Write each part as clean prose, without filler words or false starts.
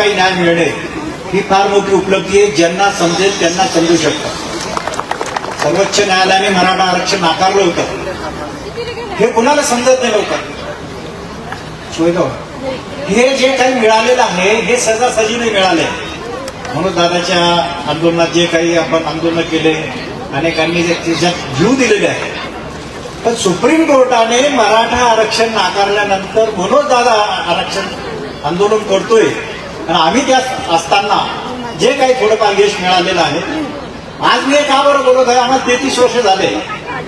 काही न्याय मिळणे ही फार मोठी उपलब्धी आहे. ज्यांना समजेल त्यांना समजू शकतं. सर्वोच्च न्यायालयाने मराठा आरक्षण नाकारलं होतं, हे कुणाला समजत नाही लवकर. हे जे काही मिळालेलं आहे हे सहजासहजी नाही मिळाले. म्हणून दादाच्या आंदोलनात जे काही आपण आंदोलन केले, अनेकांनी जे त्याच्यात जीव दिलेले आहे, पण सुप्रीम कोर्टाने मराठा आरक्षण नाकारल्यानंतर मनोज दादा आरक्षण आंदोलन करतोय. आणि आम्ही त्यात असताना जे काही थोडंफार यश मिळालेलं आहे. आज मी का बरं बोलत आहे, आम्हाला 33 वर्ष झाले,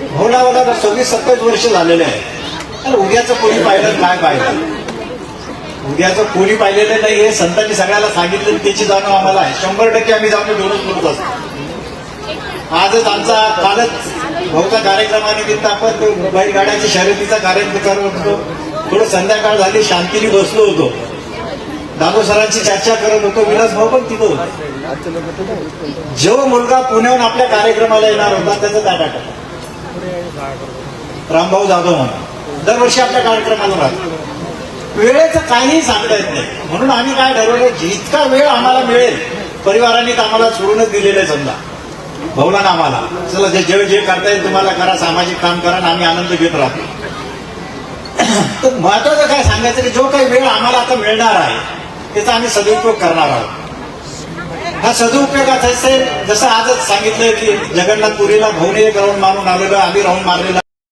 भोवला 26-27 वर्ष झालेले आहे. तर उद्याचं कोणी पाहिलं काय पाहिलं, उद्याचं कोणी पाहिलेलं नाही. हे संतांनी सगळ्याला सांगितलं, त्याची जाणीव आम्हाला आहे. 100% आम्ही जाणून घेऊनच बोलत असतो. आजच आमचा कालच भाऊचा कार्यक्रमानिमित्त आपण बैलगाड्याच्या शर्यतीचा कार्यक्रम करत होतो. थोडं संध्याकाळ झाली, शांतीने बसलो होतो, दादू सरांची चर्चा करत होतो. विलास भाऊ पण तिथं होता. जो मुलगा पुण्याहून आपल्या कार्यक्रमाला येणार होता त्याचा डाटा रामभाऊ जाधव म्हणून दरवर्षी आपल्या कार्यक्रमाला राहतो. वेळेचं काहीही सांगता येत नाही. म्हणून आम्ही काय ठरवलं, जितका वेळ आम्हाला मिळेल, परिवारांनी आम्हाला सोडूनच दिलेलं आहे. समजा भाऊला ना आम्हाला, चला जे करता येईल तुम्हाला करा, सामाजिक काम करा, आणि आम्ही आनंद घेत राहतो. तर महत्वाचं काय सांगायचं की जो काही वेळ आम्हाला आता मिळणार आहे त्याचा आम्ही सदुपयोग करणार आहोत. हा सदुपयोगाचा असेल, जसं आजच सांगितलं की जगन्नाथपुरीला भाऊने एक राऊंड मारून आलेलो, आम्ही राऊंड मारलेला